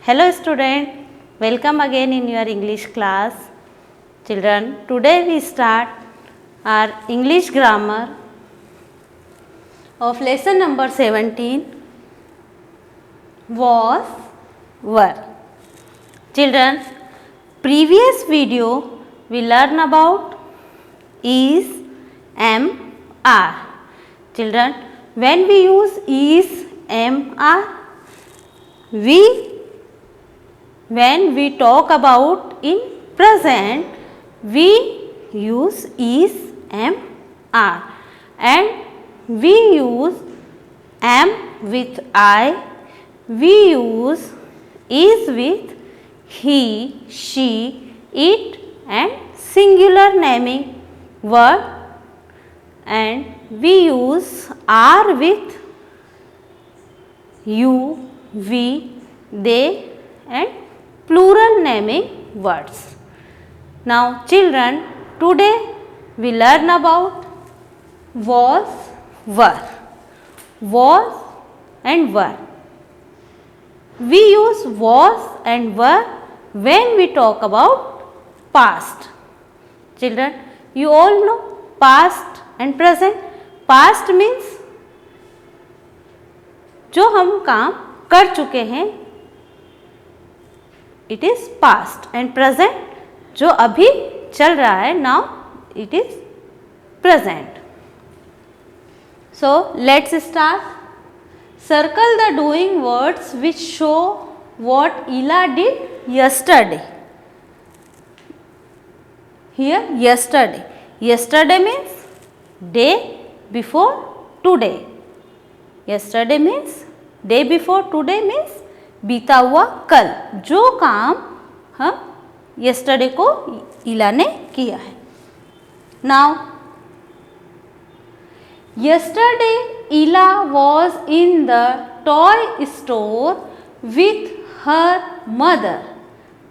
Hello student, welcome again in your English class. Children, today we start our English grammar of lesson number 17, was, were. Children, previous video we learn about is, am, are. Children, when we use is, am, are, when we talk about in present, we use is, am, are, and we use am with I, we use is with he, she, it and singular naming word, and we use are with you, we, they and plural naming words. Now children, today we learn about was, were. Was and were. We use was and were when we talk about past. Children, you all know past and present. Past means जो हम काम कर चुके हैं, it is past, and present जो अभी चल रहा है, now it is present. So let's start. Circle the doing words which show what Ella did yesterday. Here yesterday. Yesterday means day before today. Yesterday means day before today means बीता हुआ कल, जो काम हम yesterday को इला ने किया है. Now yesterday Ella was in the toy store with her mother.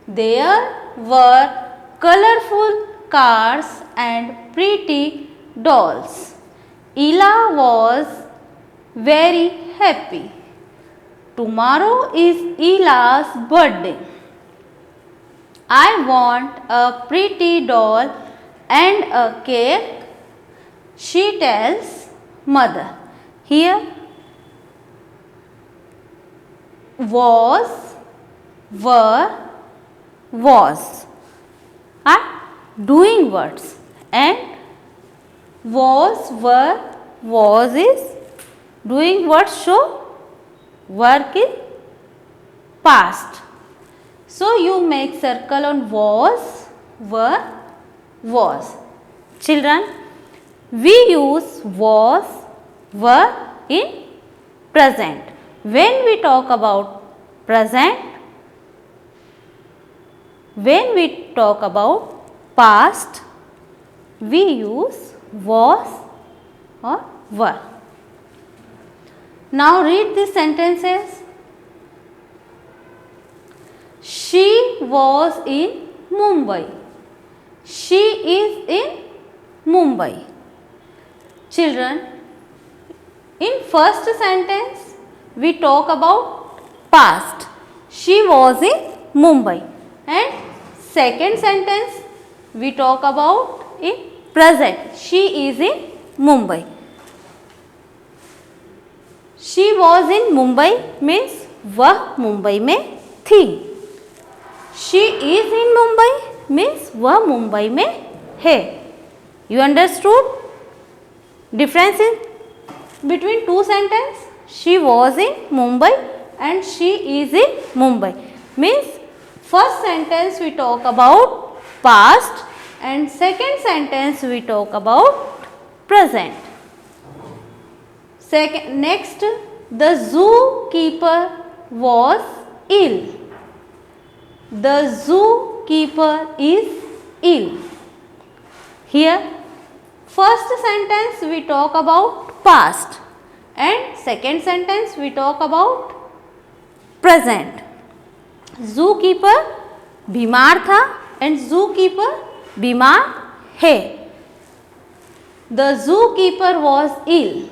There were colorful cars and pretty dolls. Ella was very happy. Tomorrow is Ella's birthday. I want a pretty doll and a cake, she tells mother. Here was, were, was are doing words, and was, were, was is doing words show work in past. So you make circle on was, were, was. Children, we use was, were in present. When we talk about present, when we talk about past, we use was or were. Now read these sentences. She was in Mumbai. She is in Mumbai. Children, in first sentence we talk about past. She was in Mumbai. And second sentence we talk about in present. She is in Mumbai. She was in Mumbai means वह मुंबई में थी. She is in Mumbai means वह मुंबई में है. You understood difference in between two sentences? She was in Mumbai and she is in Mumbai means first sentence we talk about past and second sentence we talk about present. Next, the zookeeper was ill. The zookeeper is ill. Here, first sentence we talk about past and second sentence we talk about present. Zookeeper बीमार था and zookeeper बीमार है. The zookeeper was ill.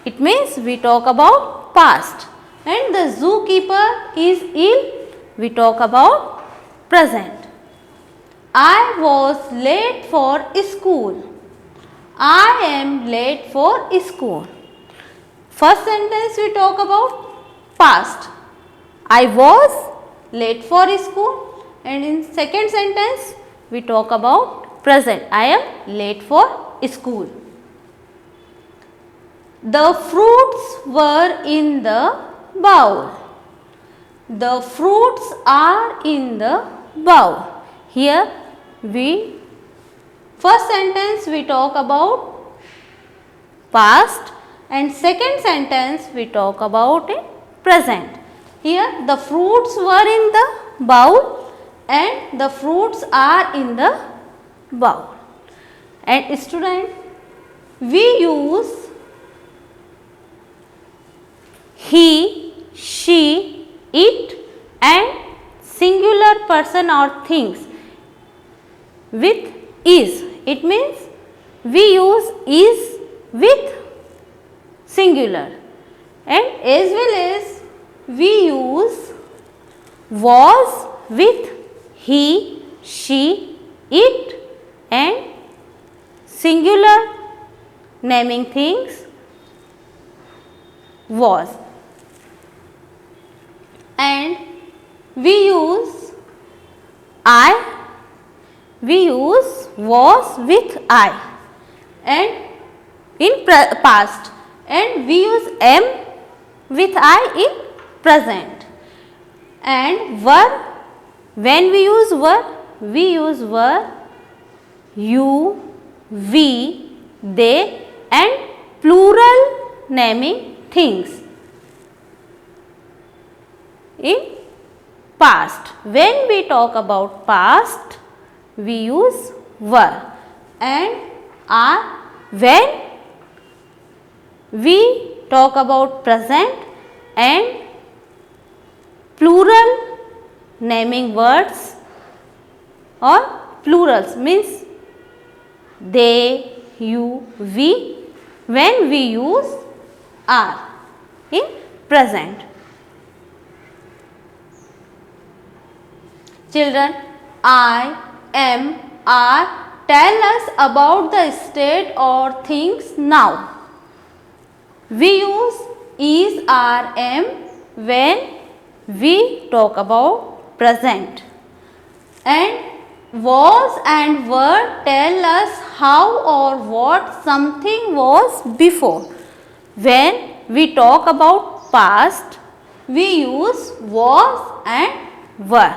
It means we talk about past. and the zookeeper is ill, we talk about present. I was late for school. I am late for school. First sentence we talk about past. I was late for school, and in second sentence we talk about present. I am late for school. The fruits were in the bowl. The fruits are in the bowl. Here we first sentence we talk about past, and second sentence we talk about in present. Here the fruits were in the bowl and the fruits are in the bowl. And student, we use he, she, it and singular person or things with is. It means we use is with singular, and as well as we use was with he, she, it and singular naming things was. And we use we use was with I and in past, and we use am with I in present. And were, when we use were, you, we, they and plural naming things in past. When we talk about past, we use were and are. When we talk about present and plural naming words or plurals means they, you, we, when we use are in present. Children, I, am, are tell us about the state or things now. We use is, are, am when we talk about present, and was and were tell us how or what something was before. When we talk about past, we use was and were.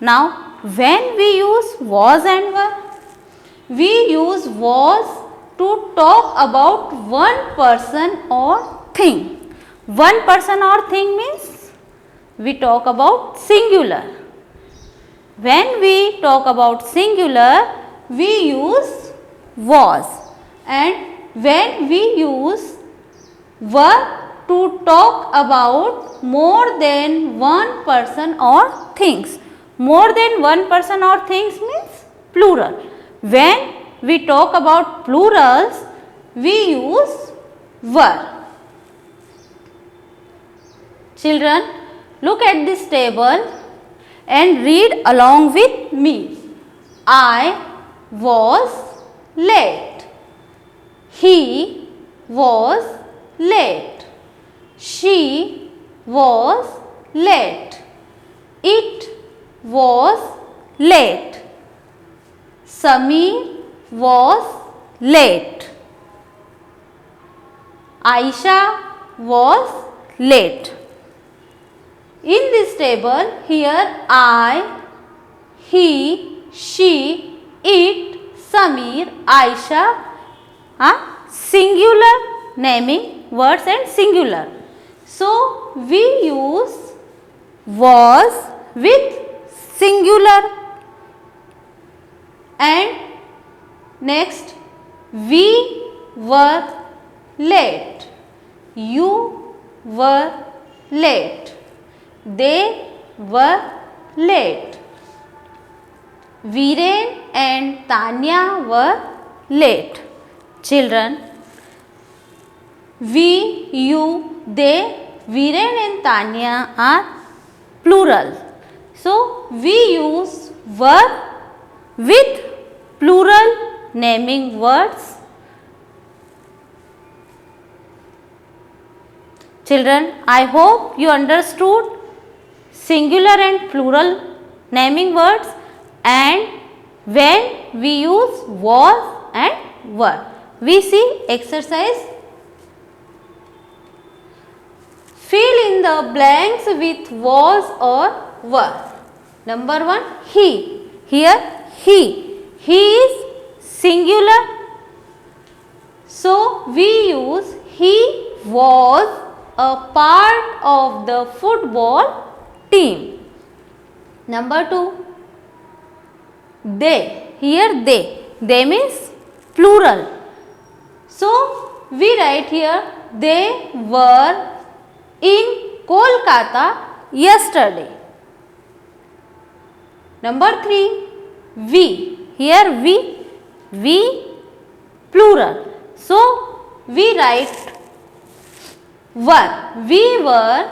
Now, when we use was and were, we use was to talk about one person or thing. One person or thing means we talk about singular. When we talk about singular, we use was, and when we use were to talk about more than one person or things. More than one person or things means plural. When we talk about plurals, we use were. Children, look at this table and read along with me. I was late. He was late. She was late. It was late. Sameer was late. Aisha was late. In this table, here I, he, she, it, Sameer, Aisha are singular naming words and singular. So, we use was with singular, and next we were late, you were late, they were late, Viren and Tanya were late. Children, we, you, they Viren and Tanya are plural. So we use were with plural naming words. Children, I hope you understood singular and plural naming words and when we use was and were. We see exercise. Fill in the blanks with was or were. Number 1, he. Here he. He is singular. So we use he was a part of the football team. Number 2, they. Here they. They means plural. So we write here they were in Kolkata yesterday. Number 3, we. Here we plural. So we write were. We were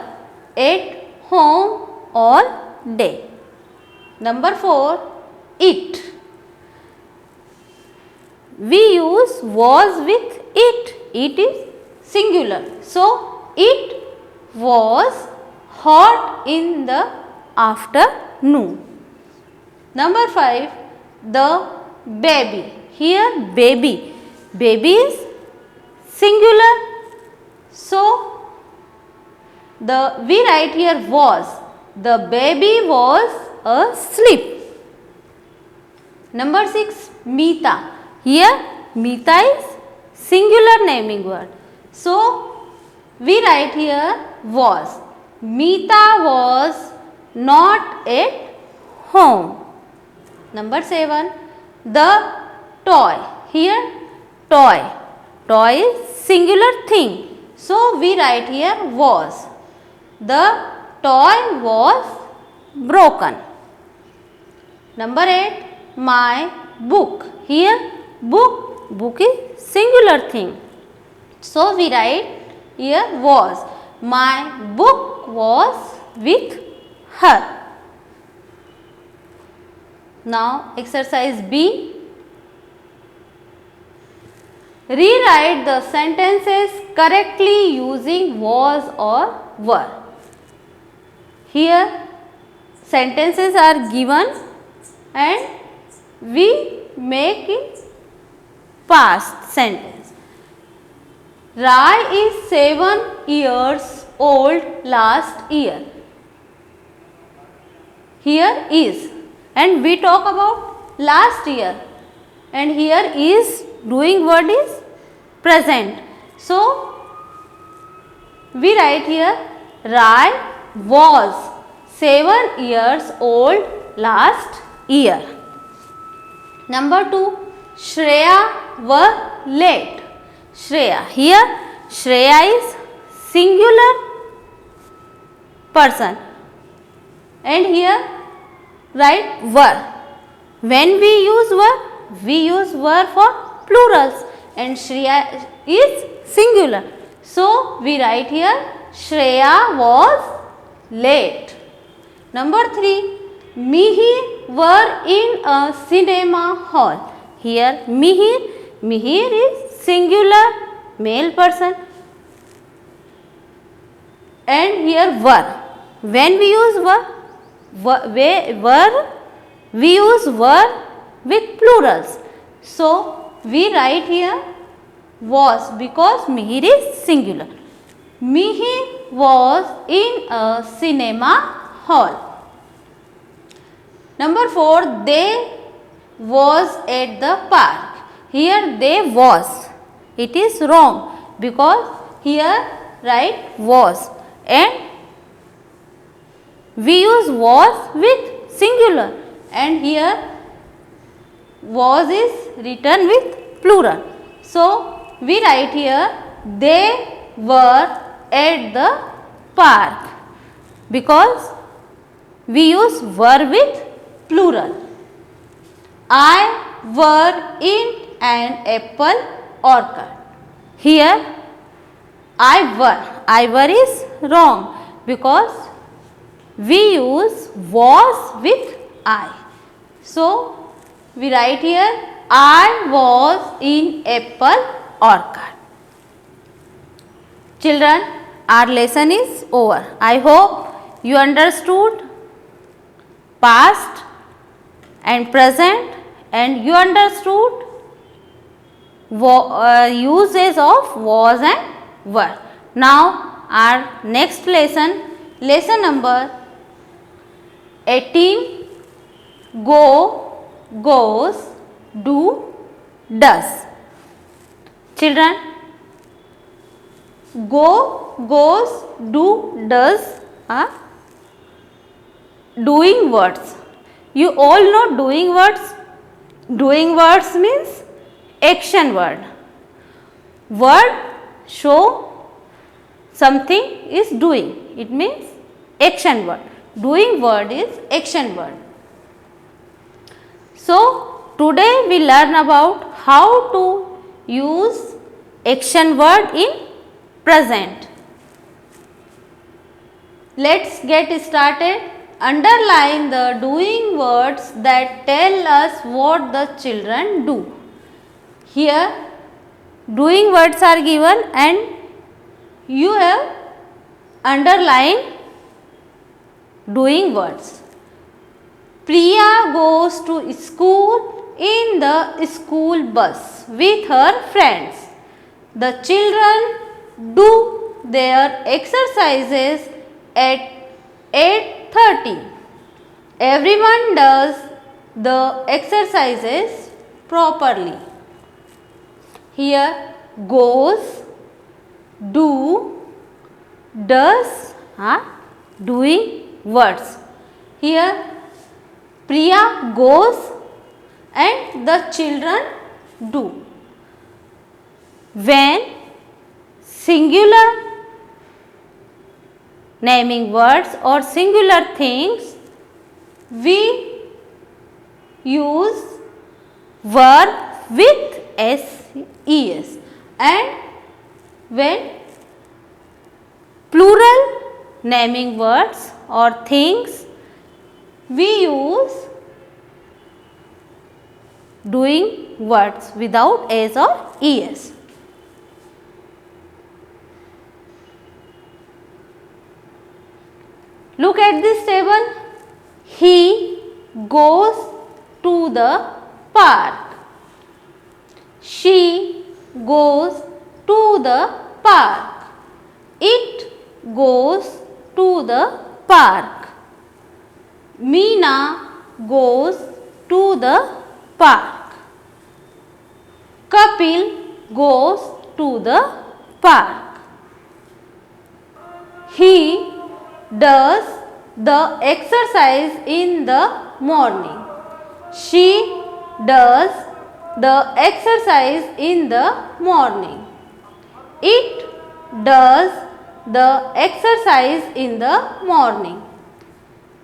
at home all day. Number 4, it. We use was with it. It is singular. So it was hot in the afternoon. Number 5, the baby. Here baby. Baby is singular. So we write here was. The baby was asleep. Number 6, Meeta. Here Meeta is singular naming word. So we write here was. Meeta was not at home. Number 7, the toy. Here toy. Toy is singular thing. So we write here was. The toy was broken. Number 8, my book. Here book is singular thing. So we write here was. My book was with her. Now exercise B. Rewrite the sentences correctly using was or were. Here sentences are given and we make it past sentence. Rai is 7 years old last year. Here is and we talk about last year and here is doing word is present. So we write here Rai was 7 years old last year. Number 2, Shreya were late. Shreya. Here Shreya is singular person and here write were. When we use were for plurals and Shreya is singular. So we write here Shreya was late. Number 3, Mihir were in a cinema hall. Here Mihir is singular male person and here were. When we use we use were with plurals. So we write here was because Mihir is singular. Mihir was in a cinema hall. Number 4, they was at the park. Here they was. It is wrong because here write was and we use was with singular and here was is written with plural. So we write here they were at the park because we use were with plural. I were in an apple orchard. Here I were. I were is wrong because we use was with I. So, we write here I was in apple orchard. Children, our lesson is over. I hope you understood past and present and you understood uses of was and were. Now, our next lesson, lesson number 18, go, goes, do, does. Children, go, goes, do, does are doing words. You all know doing words. Doing words means action word. Word show something is doing. It means action word. Doing word is action word. So, today we learn about how to use action word in present. Let's get started. Underline the doing words that tell us what the children do. Here doing words are given and you have underlined doing words. Priya goes to school in the school bus with her friends. The children do their exercises at 8:30. Everyone does the exercises properly. Here goes, do, does are doing words. Here Priya goes and the children do. When singular naming words or singular things, we use verb with ses, and when plural naming words or things, we use doing words without s or es. Look at this table. He goes to the park. She goes to the park. It goes to the park. Meena goes to the park. Kapil goes to the park. He does the exercise in the morning. She does the exercise in the morning. It does the exercise in the morning.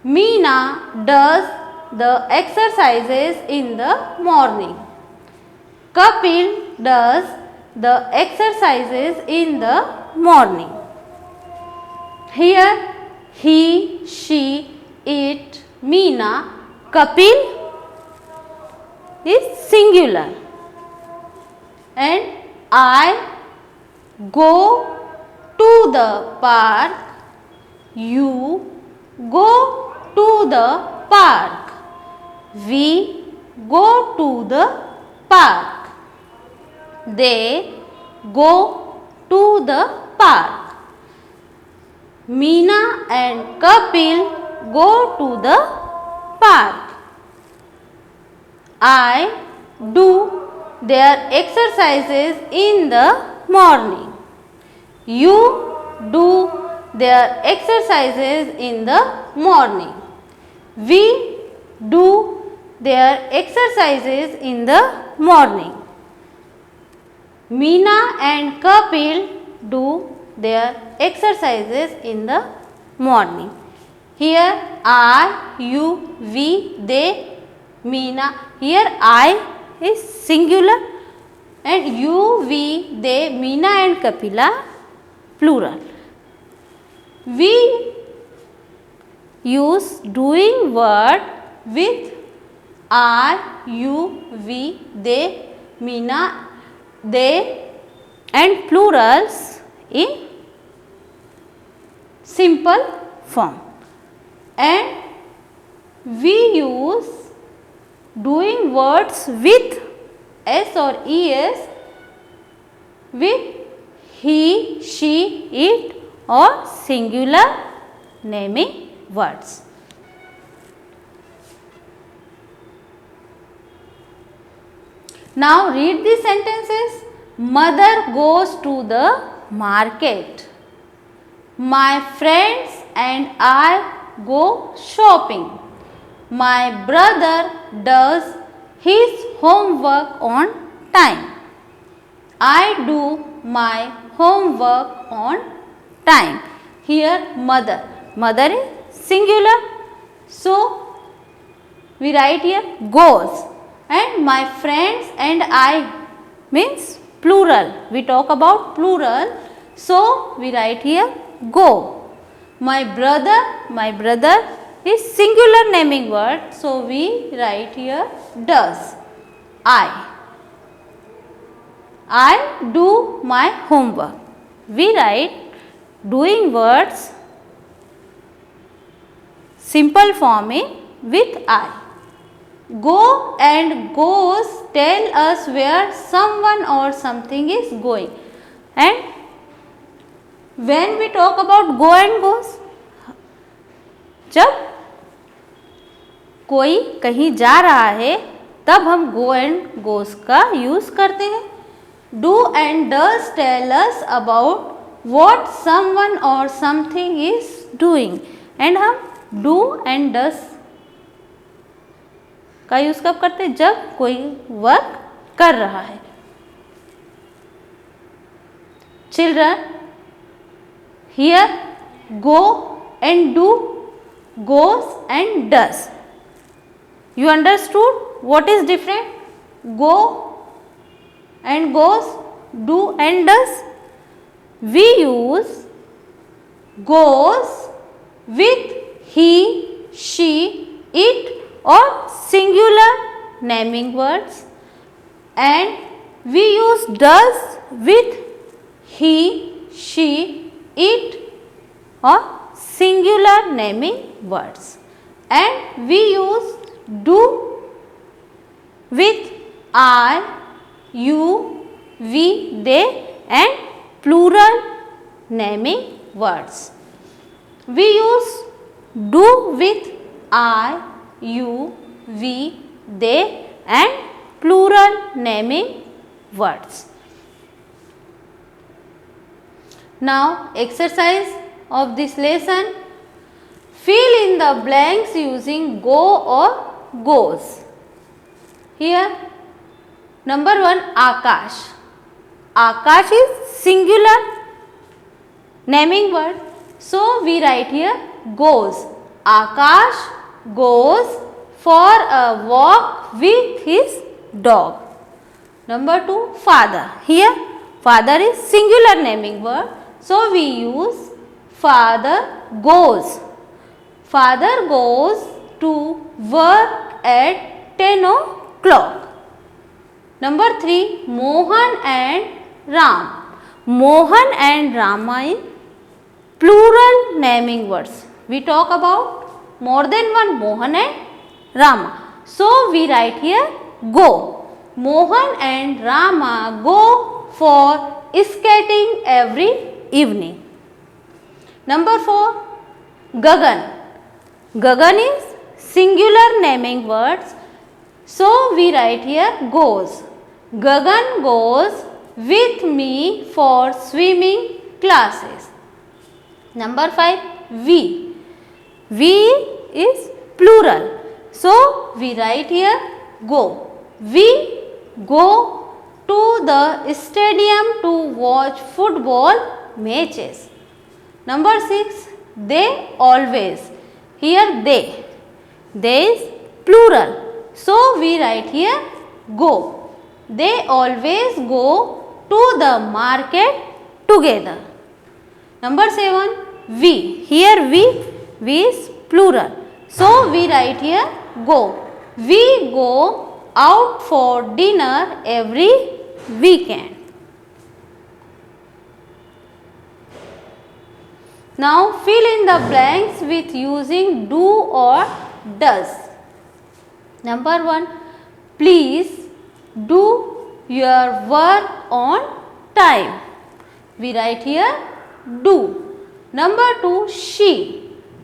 Meena does the exercises in the morning. Kapil does the exercises in the morning. Here he, she, it, Meena, Kapil is singular, and I go to the park, you go to the park, we go to the park, they go to the park. Meena and Kapil go to the park. I do their exercises in the morning. You do their exercises in the morning. We do their exercises in the morning. Meena and Kapil do their exercises in the morning. Here I, you, we, they, Meena. Here I is singular and you, we, they, Meena and Kapila plural. We use doing word with I, you, we, they, Meena, they and plurals in simple form, and we use doing words with s or es with he, she, it or singular naming words. Now read the sentences. Mother goes to the market. My friends and I go shopping. My brother does his homework on time. I do my homework on time. Here mother. Mother is singular. So we write here goes. And my friends and I means plural. We talk about plural. So we write here go. My brother is singular naming word. So we write here does. I do my homework. We write doing words simple form in with I. Go and goes tell us where someone or something is going. And when we talk about go and goes, जब कोई कहीं जा रहा है तब हम go and goes का use करते हैं. Do and does tell us about what someone or something is doing. And हम do and does का यूज कब करते हैं? जब कोई वर्क कर रहा है. Children, here go and do, goes and does. You understood what is different? Go and goes, do and does. We use goes with he, she, it or singular naming words, and we use does with he, she, it or singular naming words, and we use do with I, you, we, they and plural naming words. We use do with I, you, we, they and plural naming words. Now exercise of this lesson. Fill in the blanks using go or goes. Here number 1 Akash. Akash is singular naming word. So we write here goes. Akash goes for a walk with his dog. Number 2 Father. Here father is singular naming word. So we use father goes. Father goes to work at 10 o'clock. Number 3 Mohan and Ram. Mohan and Rama is plural naming words. We talk about more than one Mohan and Rama. So we write here go. Mohan and Rama go for skating every evening. Number 4 Gagan. Gagan is singular naming words. So we write here goes. Gagan goes with me for swimming classes. Number 5 we. We is plural. So we write here go. We go to the stadium to watch football matches. Number 6 they always. Here they. They is plural. So we write here go. They always go to the market together. Number 7, we. Here we is plural. So we write here go. We go out for dinner every weekend. Now fill in the blanks with using do or does. Number 1, please do your work on time. We write here do. Number 2, she.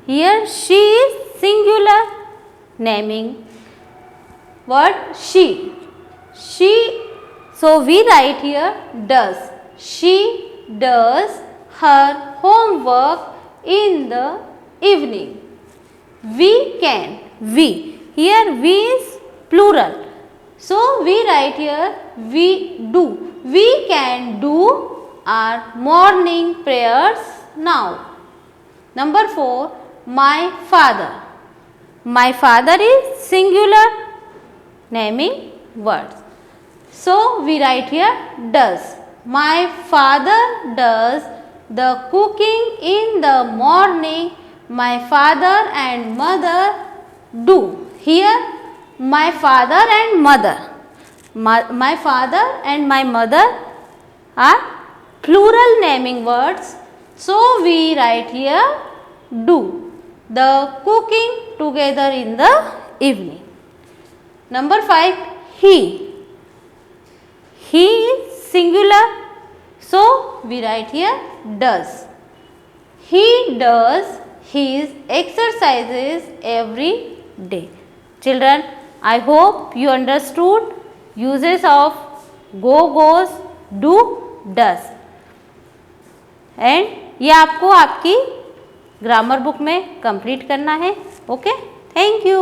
Here she is singular, naming word she. So we write here does. She does her homework in the evening. We can. We. Here we is plural. So we write here we do. We can do our morning prayers now. Number 4, my father. My father is singular, naming words. So we write here does. My father does the cooking in the morning. My father and mother do. Here my father and mother. My father and my mother are plural naming words. So we write here do the cooking together in the evening. Number 5, he. He is singular. So we write here does. He does his exercises every day. Children, I hope you understood uses of go, goes, do, does. And ये आपको आपकी grammar book में complete करना है. Okay, thank you.